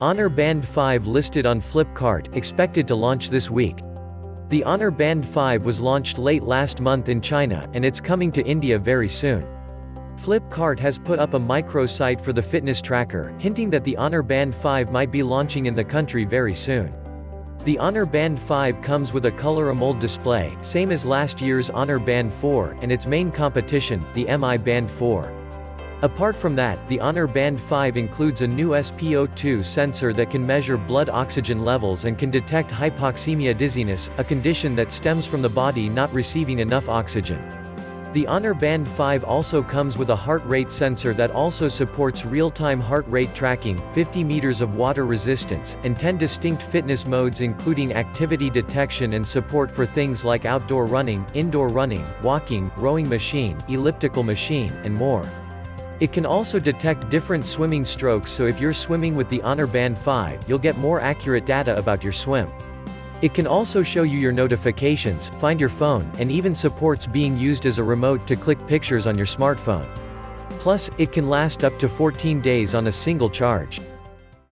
Honor Band 5 listed on Flipkart, expected to launch this week. The Honor Band 5 was launched late last month in China, and it's coming to India very soon. Flipkart has put up a micro-site for the fitness tracker, hinting that the Honor Band 5 might be launching in the country very soon. The Honor Band 5 comes with a color AMOLED display, same as last year's Honor Band 4, and its main competition, the MI Band 4. Apart from that, the Honor Band 5 includes a new SpO2 sensor that can measure blood oxygen levels and can detect hypoxemia dizziness, a condition that stems from the body not receiving enough oxygen. The Honor Band 5 also comes with a heart rate sensor that also supports real-time heart rate tracking, 50 meters of water resistance, and 10 distinct fitness modes including activity detection and support for things like outdoor running, indoor running, walking, rowing machine, elliptical machine, and more. It can also detect different swimming strokes, so if you're swimming with the Honor Band 5, you'll get more accurate data about your swim. It can also show you your notifications, find your phone, and even supports being used as a remote to click pictures on your smartphone. Plus, it can last up to 14 days on a single charge.